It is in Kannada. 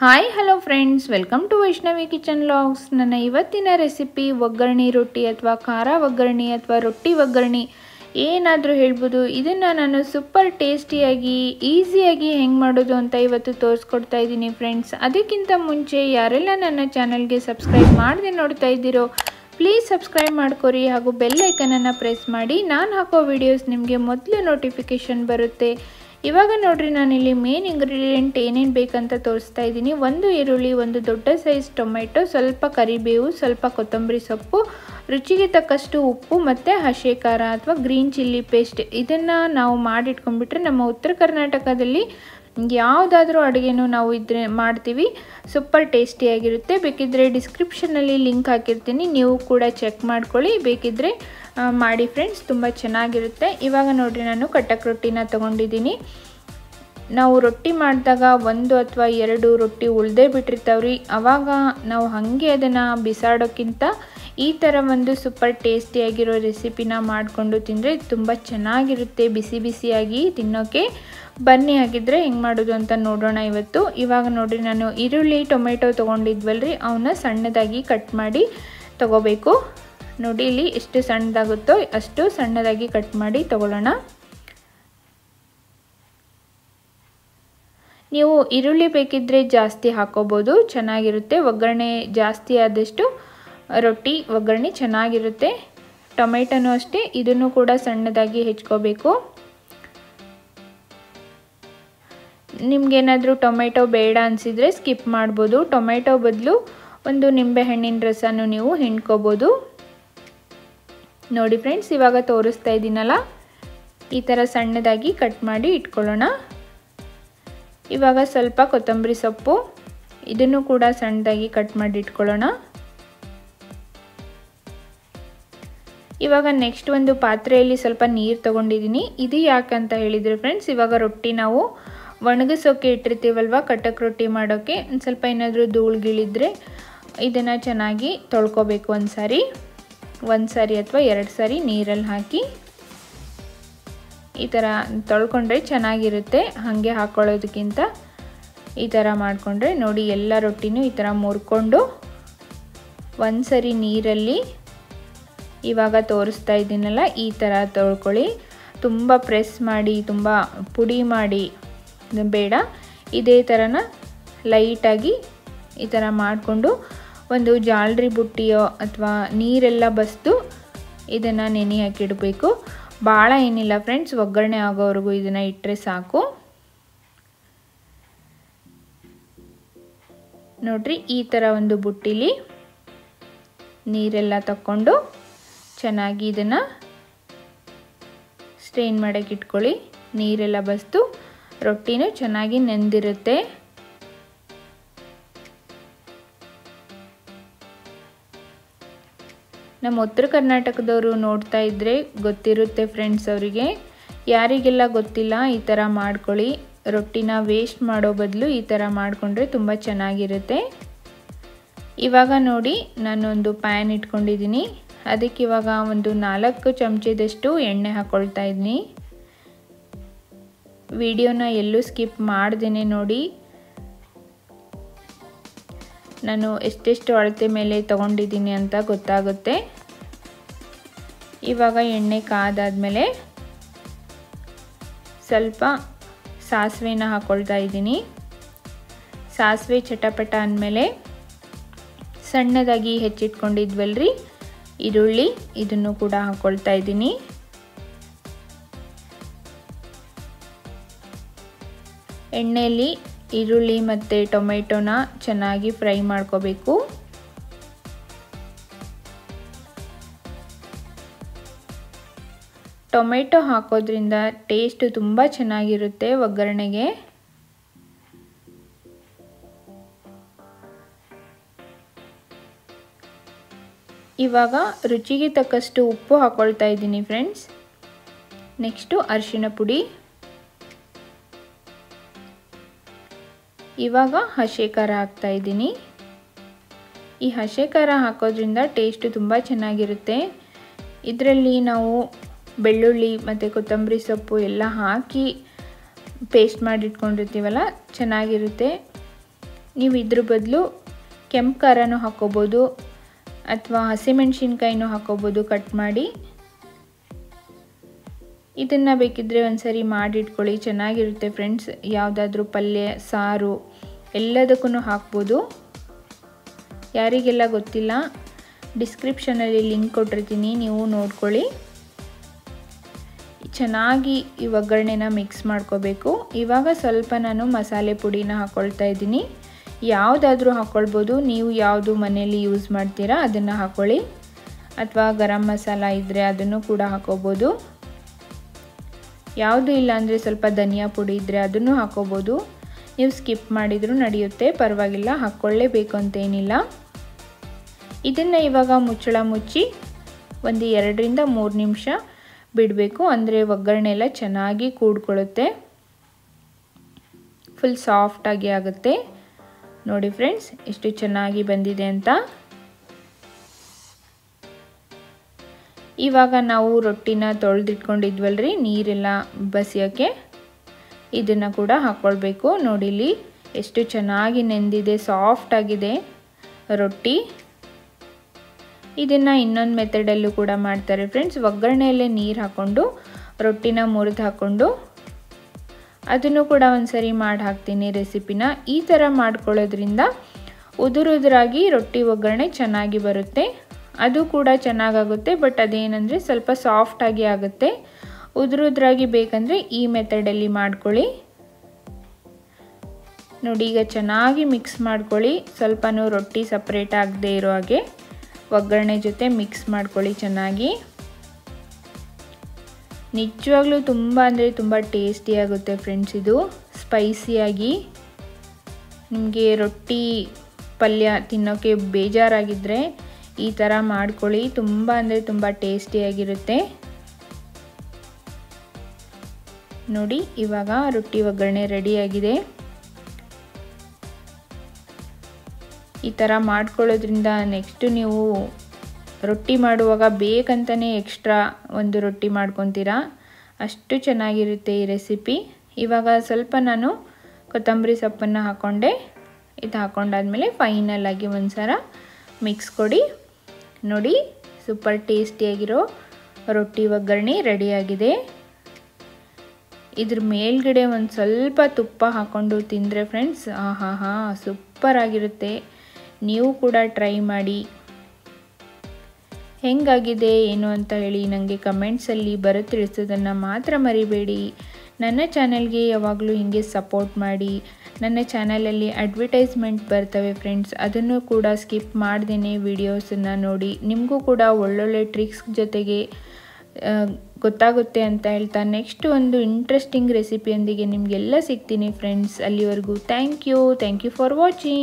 Hi hello friends, welcome to Vaishnavi kitchen vlogs. ನನ್ನ ಇವತ್ತಿನ ರೆಸಿಪಿ ಒಗ್ಗರಣೆ ರೊಟ್ಟಿ ಅಥವಾ ಖಾರ ಒಗ್ಗರಣೆ ಅಥವಾ ರೊಟ್ಟಿ ಒಗ್ಗರಣೆ ಏನಾದರೂ ಹೇಳ್ಬೋದು. ಇದನ್ನು ನಾನು ಸೂಪರ್ ಟೇಸ್ಟಿಯಾಗಿ ಈಸಿಯಾಗಿ ಹೆಂಗೆ ಮಾಡೋದು ಅಂತ ಇವತ್ತು ತೋರಿಸ್ಕೊಡ್ತಾ ಇದ್ದೀನಿ ಫ್ರೆಂಡ್ಸ್. ಅದಕ್ಕಿಂತ ಮುಂಚೆ ಯಾರೆಲ್ಲ ನನ್ನ ಚಾನಲ್ಗೆ ಸಬ್ಸ್ಕ್ರೈಬ್ ಮಾಡದೆ ನೋಡ್ತಾ ಇದ್ದೀರೋ ಪ್ಲೀಸ್ ಸಬ್ಸ್ಕ್ರೈಬ್ ಮಾಡ್ಕೊರಿ ಹಾಗೂ ಬೆಲ್ ಐಕನನ್ನು ಪ್ರೆಸ್ ಮಾಡಿ. ನಾನು ಹಾಕೋ ವಿಡಿಯೋಸ್ ನಿಮಗೆ ಮೊದಲು ನೋಟಿಫಿಕೇಷನ್ ಬರುತ್ತೆ. ಇವಾಗ ನೋಡ್ರಿ, ನಾನಿಲ್ಲಿ ಮೇನ್ ಇಂಗ್ರೀಡಿಯೆಂಟ್ ಏನೇನು ಬೇಕಂತ ತೋರಿಸ್ತಾ ಇದ್ದೀನಿ. ಒಂದು ಈರುಳ್ಳಿ, ಒಂದು ದೊಡ್ಡ ಸೈಜ್ ಟೊಮೆಟೊ, ಸ್ವಲ್ಪ ಕರಿಬೇವು, ಸ್ವಲ್ಪ ಕೊತ್ತಂಬರಿ ಸೊಪ್ಪು, ರುಚಿಗೆ ತಕ್ಕಷ್ಟು ಉಪ್ಪು ಮತ್ತು ಹಸಿ ಖಾರ ಅಥವಾ ಗ್ರೀನ್ ಚಿಲ್ಲಿ ಪೇಸ್ಟ್. ಇದನ್ನು ನಾವು ಮಾಡಿಟ್ಕೊಂಡ್ಬಿಟ್ರೆ ನಮ್ಮ ಉತ್ತರ ಕರ್ನಾಟಕದಲ್ಲಿ ಯಾವುದಾದ್ರೂ ಅಡುಗೆನೂ ನಾವು ಇದ್ರೆ ಮಾಡ್ತೀವಿ, ಸೂಪರ್ ಟೇಸ್ಟಿಯಾಗಿರುತ್ತೆ. ಬೇಕಿದ್ದರೆ ಡಿಸ್ಕ್ರಿಪ್ಷನಲ್ಲಿ ಲಿಂಕ್ ಹಾಕಿರ್ತೀನಿ, ನೀವು ಕೂಡ ಚೆಕ್ ಮಾಡ್ಕೊಳ್ಳಿ, ಬೇಕಿದ್ದರೆ ಮಾಡಿ ಫ್ರೆಂಡ್ಸ್, ತುಂಬ ಚೆನ್ನಾಗಿರುತ್ತೆ. ಇವಾಗ ನೋಡಿರಿ, ನಾನು ಕಟಕ್ ರೊಟ್ಟಿನ ತೊಗೊಂಡಿದ್ದೀನಿ. ನಾವು ರೊಟ್ಟಿ ಮಾಡಿದಾಗ 1 ಅಥವಾ 2 ರೊಟ್ಟಿ ಉಳ್ದೇ ಬಿಟ್ಟಿರ್ತಾವ್ರಿ. ಆವಾಗ ನಾವು ಹಾಗೆ ಅದನ್ನು ಬಿಸಾಡೋಕ್ಕಿಂತ ಈ ಥರ ಒಂದು ಸೂಪರ್ ಟೇಸ್ಟಿಯಾಗಿರೋ ರೆಸಿಪಿನ ಮಾಡಿಕೊಂಡು ತಿಂದರೆ ತುಂಬ ಚೆನ್ನಾಗಿರುತ್ತೆ, ಬಿಸಿ ಬಿಸಿಯಾಗಿ ತಿನ್ನೋಕ್ಕೆ. ಬನ್ನಿ ಹಾಗಿದ್ರೆ ಹೆಂಗೆ ಮಾಡೋದು ಅಂತ ನೋಡೋಣ ಇವತ್ತು. ಇವಾಗ ನೋಡಿರಿ, ನಾನು ಈರುಳ್ಳಿ ಟೊಮೆಟೊ ತೊಗೊಂಡಿದ್ವಲ್ರಿ, ಅವನ್ನ ಸಣ್ಣದಾಗಿ ಕಟ್ ಮಾಡಿ ತೊಗೋಬೇಕು. ನೋಡಿ, ಇಲ್ಲಿ ಎಷ್ಟು ಸಣ್ಣದಾಗುತ್ತೋ ಅಷ್ಟು ಸಣ್ಣದಾಗಿ ಕಟ್ ಮಾಡಿ ತೊಗೊಳ್ಳೋಣ. ನೀವು ಈರುಳ್ಳಿ ಬೇಕಿದ್ದರೆ ಜಾಸ್ತಿ ಹಾಕೋಬೋದು, ಚೆನ್ನಾಗಿರುತ್ತೆ. ಒಗ್ಗರಣೆ ಜಾಸ್ತಿ ಆದಷ್ಟು ರೊಟ್ಟಿ ಒಗ್ಗರಣೆ ಚೆನ್ನಾಗಿರುತ್ತೆ. ಟೊಮೆಟೊನೂ ಅಷ್ಟೇ, ಇದನ್ನು ಕೂಡ ಸಣ್ಣದಾಗಿ ಹೆಚ್ಕೋಬೇಕು. ನಿಮ್ಗೇನಾದರೂ ಟೊಮೆಟೊ ಬೇಡ ಅನಿಸಿದರೆ ಸ್ಕಿಪ್ ಮಾಡ್ಬೋದು. ಟೊಮೆಟೊ ಬದಲು ಒಂದು ನಿಂಬೆಹಣ್ಣಿನ ರಸನೂ ನೀವು ಹಿಂಡ್ಕೋಬೋದು. ನೋಡಿ ಫ್ರೆಂಡ್ಸ್, ಇವಾಗ ತೋರಿಸ್ತಾ ಇದ್ದೀನಲ್ಲ, ಈ ಥರ ಸಣ್ಣದಾಗಿ ಕಟ್ ಮಾಡಿ ಇಟ್ಕೊಳ್ಳೋಣ. ಇವಾಗ ಸ್ವಲ್ಪ ಕೊತ್ತಂಬರಿ ಸೊಪ್ಪು, ಇದನ್ನು ಕೂಡ ಸಣ್ಣದಾಗಿ ಕಟ್ ಮಾಡಿ ಇಟ್ಕೊಳ್ಳೋಣ. ಇವಾಗ ನೆಕ್ಸ್ಟ್ ಒಂದು ಪಾತ್ರೆಯಲ್ಲಿ ಸ್ವಲ್ಪ ನೀರು ತೊಗೊಂಡಿದ್ದೀನಿ. ಇದು ಯಾಕಂತ ಹೇಳಿದರೆ ಫ್ರೆಂಡ್ಸ್, ಇವಾಗ ರೊಟ್ಟಿ ನಾವು ಒಣಗಿಸೋಕೆ ಇಟ್ಟಿರ್ತೀವಲ್ವ, ಕಟಕ್ ರೊಟ್ಟಿ ಮಾಡೋಕ್ಕೆ, ಒಂದು ಸ್ವಲ್ಪ ಏನಾದರೂ ಧೂಳುಗಿಳಿದ್ರೆ ಇದನ್ನು ಚೆನ್ನಾಗಿ ತೊಳ್ಕೊಬೇಕು. ಒಂದು ಸಾರಿ ಅಥವಾ 2 ಸಾರಿ ನೀರಲ್ಲಿ ಹಾಕಿ ಈ ಥರ ತೊಳ್ಕೊಂಡ್ರೆ ಚೆನ್ನಾಗಿರುತ್ತೆ. ಹಾಗೆ ಹಾಕ್ಕೊಳ್ಳೋದಕ್ಕಿಂತ ಈ ಥರ ಮಾಡಿಕೊಂಡ್ರೆ ನೋಡಿ, ಎಲ್ಲ ರೊಟ್ಟಿನೂ ಈ ಥರ ಮುರ್ಕೊಂಡು 1 ಸಾರಿ ನೀರಲ್ಲಿ ಇವಾಗ ತೋರಿಸ್ತಾ ಇದ್ದೀನಲ್ಲ, ಈ ಥರ ತೊಳ್ಕೊಳ್ಳಿ. ತುಂಬ ಪ್ರೆಸ್ ಮಾಡಿ, ತುಂಬ ಪುಡಿ ಮಾಡಿ ಬೇಡ. ಇದೇ ಥರನ ಲೈಟಾಗಿ ಈ ಥರ ಮಾಡಿಕೊಂಡು ಒಂದು ಜಾಲರಿ ಬುಟ್ಟಿಯೋ ಅಥವಾ ನೀರೆಲ್ಲ ಬಸ್ದು ಇದನ್ನು ನೆನೆ ಹಾಕಿಡಬೇಕು. ಭಾಳ ಏನಿಲ್ಲ ಫ್ರೆಂಡ್ಸ್, ಒಗ್ಗರಣೆ ಆಗೋವರೆಗೂ ಇದನ್ನು ಇಟ್ಟರೆ ಸಾಕು. ನೋಡ್ರಿ, ಈ ಥರ ಒಂದು ಬುಟ್ಟಿಲಿ ನೀರೆಲ್ಲ ತಕ್ಕೊಂಡು ಚೆನ್ನಾಗಿ ಇದನ್ನು ಸ್ಟ್ರೈನ್ ಮಾಡೋಕ್ಕೆ ಇಟ್ಕೊಳ್ಳಿ. ನೀರೆಲ್ಲ ಬಸ್ದು ರೊಟ್ಟಿನೂ ಚೆನ್ನಾಗಿ ನೆಂದಿರುತ್ತೆ. ನಮ್ಮ ಉತ್ತರ ಕರ್ನಾಟಕದವರು ನೋಡ್ತಾ ಇದ್ದರೆ ಗೊತ್ತಿರುತ್ತೆ ಫ್ರೆಂಡ್ಸ್ ಅವರಿಗೆ. ಯಾರಿಗೆಲ್ಲ ಗೊತ್ತಿಲ್ಲ, ಈ ಥರ ಮಾಡ್ಕೊಳ್ಳಿ. ರೊಟ್ಟಿನ ವೇಸ್ಟ್ ಮಾಡೋ ಬದಲು ಈ ಥರ ಮಾಡಿಕೊಂಡ್ರೆ ತುಂಬ ಚೆನ್ನಾಗಿರುತ್ತೆ. ಇವಾಗ ನೋಡಿ, ನಾನೊಂದು ಪ್ಯಾನ್ ಇಟ್ಕೊಂಡಿದ್ದೀನಿ. ಅದಕ್ಕೆ ಇವಾಗ ಒಂದು 4 ಚಮಚದಷ್ಟು ಎಣ್ಣೆ ಹಾಕ್ಕೊಳ್ತಾ ಇದ್ದೀನಿ. ವಿಡಿಯೋನ ಎಲ್ಲೂ ಸ್ಕಿಪ್ ಮಾಡ್ದೇನೆ ನೋಡಿ, ನಾನು ಎಷ್ಟೆಷ್ಟು ಅಳತೆ ಮೇಲೆ ತೊಗೊಂಡಿದ್ದೀನಿ ಅಂತ ಗೊತ್ತಾಗುತ್ತೆ. ಇವಾಗ ಎಣ್ಣೆ ಕಾದಾದ್ಮೇಲೆ ಸ್ವಲ್ಪ ಸಾಸಿವೆನ ಹಾಕ್ಕೊಳ್ತಾ ಇದ್ದೀನಿ. ಸಾಸಿವೆ ಚಟಪಟ ಅಂದಮೇಲೆ ಸಣ್ಣದಾಗಿ ಹೆಚ್ಚಿಟ್ಕೊಂಡಿದ್ವಲ್ರಿ ಈರುಳ್ಳಿ, ಇದನ್ನು ಕೂಡ ಹಾಕ್ಕೊಳ್ತಾ ಇದ್ದೀನಿ. ಎಣ್ಣೆಯಲ್ಲಿ ಈರುಳ್ಳಿ ಮತ್ತು ಟೊಮೆಟೊನ ಚೆನ್ನಾಗಿ ಫ್ರೈ ಮಾಡ್ಕೋಬೇಕು. ಟೊಮೆಟೊ ಹಾಕೋದ್ರಿಂದ ಟೇಸ್ಟ್ ತುಂಬ ಚೆನ್ನಾಗಿರುತ್ತೆ ಒಗ್ಗರಣೆಗೆ. ಇವಾಗ ರುಚಿಗೆ ತಕ್ಕಷ್ಟು ಉಪ್ಪು ಹಾಕ್ಕೊಳ್ತಾ ಇದ್ದೀನಿ ಫ್ರೆಂಡ್ಸ್. ನೆಕ್ಸ್ಟು ಅರಿಶಿಣ ಪುಡಿ, ಇವಾಗ ಹಸಿ ಖಾರ ಹಾಕ್ತಾ ಇದ್ದೀನಿ. ಈ ಹಸಿ ಖಾರ ಹಾಕೋದ್ರಿಂದ ಟೇಸ್ಟು ತುಂಬ ಚೆನ್ನಾಗಿರುತ್ತೆ. ಇದರಲ್ಲಿ ನಾವು ಬೆಳ್ಳುಳ್ಳಿ ಮತ್ತು ಕೊತ್ತಂಬರಿ ಸೊಪ್ಪು ಎಲ್ಲ ಹಾಕಿ ಪೇಸ್ಟ್ ಮಾಡಿ ಇಟ್ಕೊಂಡಿರ್ತೀವಲ್ಲ, ಚೆನ್ನಾಗಿರುತ್ತೆ. ನೀವು ಇದ್ರ ಬದಲು ಕೆಂಪು ಖಾರನೂ ಹಾಕ್ಕೋಬೋದು ಅಥವಾ ಹಸಿಮೆಣಸಿನ್ಕಾಯಿನೂ ಹಾಕ್ಕೋಬೋದು ಕಟ್ ಮಾಡಿ. ಇದನ್ನು ಬೇಕಿದ್ದರೆ ಒಂದ್ಸರಿ ಮಾಡಿಟ್ಕೊಳ್ಳಿ, ಚೆನ್ನಾಗಿರುತ್ತೆ ಫ್ರೆಂಡ್ಸ್. ಯಾವುದಾದ್ರೂ ಪಲ್ಯ ಸಾರು ಎಲ್ಲದಕ್ಕೂ ಹಾಕ್ಬೋದು. ಯಾರಿಗೆಲ್ಲ ಗೊತ್ತಿಲ್ಲ ಡಿಸ್ಕ್ರಿಪ್ಷನಲ್ಲಿ ಲಿಂಕ್ ಕೊಟ್ಟಿರ್ತೀನಿ, ನೀವು ನೋಡ್ಕೊಳ್ಳಿ. ಚೆನ್ನಾಗಿ ಈ ಒಗ್ಗರಣೆನ ಮಿಕ್ಸ್ ಮಾಡ್ಕೋಬೇಕು. ಇವಾಗ ಸ್ವಲ್ಪ ನಾನು ಮಸಾಲೆ ಪುಡಿನ ಹಾಕ್ಕೊಳ್ತಾ ಇದ್ದೀನಿ. ಯಾವುದಾದ್ರೂ ಹಾಕ್ಕೊಳ್ಬೋದು, ನೀವು ಯಾವುದು ಮನೆಯಲ್ಲಿ ಯೂಸ್ ಮಾಡ್ತೀರಾ ಅದನ್ನು ಹಾಕ್ಕೊಳ್ಳಿ. ಅಥವಾ ಗರಂ ಮಸಾಲ ಇದ್ದರೆ ಅದನ್ನು ಕೂಡ ಹಾಕ್ಕೋಬೋದು. ಯಾವುದು ಇಲ್ಲ ಅಂದರೆ ಸ್ವಲ್ಪ ಧನಿಯಾ ಪುಡಿ ಇದ್ದರೆ ಅದನ್ನು ಹಾಕ್ಕೋಬೋದು. ನೀವು ಸ್ಕಿಪ್ ಮಾಡಿದರೂ ನಡೆಯುತ್ತೆ, ಪರವಾಗಿಲ್ಲ, ಹಾಕ್ಕೊಳ್ಳೇಬೇಕು ಅಂತೇನಿಲ್ಲ. ಇದನ್ನು ಇವಾಗ ಮುಚ್ಚಳ ಮುಚ್ಚಿ ಒಂದು 2 ರಿಂದ 3 ನಿಮಿಷ ಬಿಡಬೇಕು. ಅಂದರೆ ಒಗ್ಗರಣೆ ಎಲ್ಲ ಚೆನ್ನಾಗಿ ಕೂಡ್ಕೊಳ್ಳುತ್ತೆ, ಫುಲ್ ಸಾಫ್ಟಾಗಿ ಆಗುತ್ತೆ. ನೋಡಿ ಫ್ರೆಂಡ್ಸ್ ಎಷ್ಟು ಚೆನ್ನಾಗಿ ಬಂದಿದೆ ಅಂತ. ಇವಾಗ ನಾವು ರೊಟ್ಟಿನ ತೊಳೆದಿಟ್ಕೊಂಡಿದ್ವಲ್ರಿ ನೀರೆಲ್ಲ ಬಸಿಯೋಕ್ಕೆ, ಇದನ್ನು ಕೂಡ ಹಾಕ್ಕೊಳ್ಬೇಕು. ನೋಡಿ ಇಲ್ಲಿ ಎಷ್ಟು ಚೆನ್ನಾಗಿ ನೆಂದಿದೆ, ಸಾಫ್ಟ್ ಆಗಿದೆ ರೊಟ್ಟಿ. ಇದನ್ನು ಇನ್ನೊಂದು ಮೆಥಡಲ್ಲೂ ಕೂಡ ಮಾಡ್ತಾರೆ ಫ್ರೆಂಡ್ಸ್. ಒಗ್ಗರಣೆಯಲ್ಲೇ ನೀರು ಹಾಕ್ಕೊಂಡು ರೊಟ್ಟಿನ ಮುರಿದು ಹಾಕ್ಕೊಂಡು ಅದನ್ನು ಕೂಡ ಒಂದ್ಸರಿ ಮಾಡಿ ಹಾಕ್ತೀನಿ ರೆಸಿಪಿನ. ಈ ಥರ ಮಾಡ್ಕೊಳ್ಳೋದ್ರಿಂದ ಉದುರಾಗಿ ರೊಟ್ಟಿ ಒಗ್ಗರಣೆ ಚೆನ್ನಾಗಿ ಬರುತ್ತೆ, ಅದು ಕೂಡ ಚೆನ್ನಾಗಾಗುತ್ತೆ. ಬಟ್ ಅದೇನೆಂದರೆ ಸ್ವಲ್ಪ ಸಾಫ್ಟಾಗಿ ಆಗುತ್ತೆ. ಉದುರಾಗಿ ಬೇಕಂದರೆ ಈ ಮೆಥಡಲ್ಲಿ ಮಾಡ್ಕೊಳ್ಳಿ. ನೋಡಿ ಈಗ ಚೆನ್ನಾಗಿ ಮಿಕ್ಸ್ ಮಾಡ್ಕೊಳ್ಳಿ. ಸ್ವಲ್ಪನೂ ರೊಟ್ಟಿ ಸಪ್ರೇಟ್ ಆಗದೆ ಇರೋ ಹಾಗೆ ಒಗ್ಗರಣೆ ಜೊತೆ ಮಿಕ್ಸ್ ಮಾಡ್ಕೊಳ್ಳಿ ಚೆನ್ನಾಗಿ. ನಿಜವಾಗ್ಲೂ ತುಂಬ ಅಂದರೆ ತುಂಬ ಟೇಸ್ಟಿಯಾಗುತ್ತೆ ಫ್ರೆಂಡ್ಸ್. ಇದು ಸ್ಪೈಸಿಯಾಗಿ ನಿಮಗೆ ರೊಟ್ಟಿ ಪಲ್ಯ ತಿನ್ನೋಕ್ಕೆ ಬೇಜಾರಾಗಿದ್ದರೆ ಈ ಥರ ಮಾಡ್ಕೊಳ್ಳಿ, ತುಂಬ ಅಂದರೆ ತುಂಬ ಟೇಸ್ಟಿಯಾಗಿರುತ್ತೆ. ನೋಡಿ ಇವಾಗ ರೊಟ್ಟಿ ಒಗ್ಗರಣೆ ರೆಡಿಯಾಗಿದೆ. ಈ ಥರ ಮಾಡ್ಕೊಳ್ಳೋದ್ರಿಂದ ನೆಕ್ಸ್ಟ್ ನೀವು ರೊಟ್ಟಿ ಮಾಡುವಾಗ ಬೇಕಂತಲೇ ಎಕ್ಸ್ಟ್ರಾ ಒಂದು ರೊಟ್ಟಿ ಮಾಡ್ಕೊತೀರಾ, ಅಷ್ಟು ಚೆನ್ನಾಗಿರುತ್ತೆ ಈ ರೆಸಿಪಿ. ಇವಾಗ ಸ್ವಲ್ಪ ನಾನು ಕೊತ್ತಂಬರಿ ಸೊಪ್ಪನ್ನು ಹಾಕ್ಕೊಂಡೆ. ಇದು ಹಾಕ್ಕೊಂಡಾದ್ಮೇಲೆ ಫೈನಲ್ ಆಗಿ ಒಂದ್ಸಲ ಮಿಕ್ಸ್ ಕೊಡಿ. ನೋಡಿ ಸೂಪರ್ ಟೇಸ್ಟಿಯಾಗಿರೋ ರೊಟ್ಟಿ ಒಗ್ಗರಣೆ ರೆಡಿಯಾಗಿದೆ. ಇದ್ರ ಮೇಲ್ಗಡೆ ಒಂದು ಸ್ವಲ್ಪ ತುಪ್ಪ ಹಾಕ್ಕೊಂಡು ತಿಂದರೆ ಫ್ರೆಂಡ್ಸ್ ಆಹಾ ಸೂಪರ್ ಆಗಿರುತ್ತೆ. ನೀವು ಕೂಡ ಟ್ರೈ ಮಾಡಿ. ಹೆಂಗಾಗಿದೆ ಏನು ಅಂತ ಹೇಳಿ ನನಗೆ ಕಮೆಂಟ್ಸಲ್ಲಿ ತಿಳಿಸೋದನ್ನು ಮಾತ್ರ ಮರಿಬೇಡಿ. ನನ್ನ ಚಾನಲ್ಗೆ ಯಾವಾಗಲೂ ಹೀಗೆ ಸಪೋರ್ಟ್ ಮಾಡಿ. ನನ್ನ ಚಾನಲಲ್ಲಿ ಅಡ್ವರ್ಟೈಸ್ಮೆಂಟ್ ಬರ್ತವೆ ಫ್ರೆಂಡ್ಸ್, ಅದನ್ನು ಕೂಡ ಸ್ಕಿಪ್ ಮಾಡ್ದೇ ವಿಡಿಯೋಸನ್ನು ನೋಡಿ. ನಿಮಗೂ ಕೂಡ ಒಳ್ಳೊಳ್ಳೆ ಟ್ರಿಕ್ಸ್ ಜೊತೆಗೆ ಗೊತ್ತಾಗುತ್ತೆ ಅಂತ ಹೇಳ್ತಾ ನೆಕ್ಸ್ಟ್ ಒಂದು ಇಂಟ್ರೆಸ್ಟಿಂಗ್ ರೆಸಿಪಿಯೊಂದಿಗೆ ನಿಮಗೆಲ್ಲ ಸಿಗ್ತೀನಿ ಫ್ರೆಂಡ್ಸ್. ಅಲ್ಲಿವರೆಗೂ ಥ್ಯಾಂಕ್ ಯು ಫಾರ್ ವಾಚಿಂಗ್.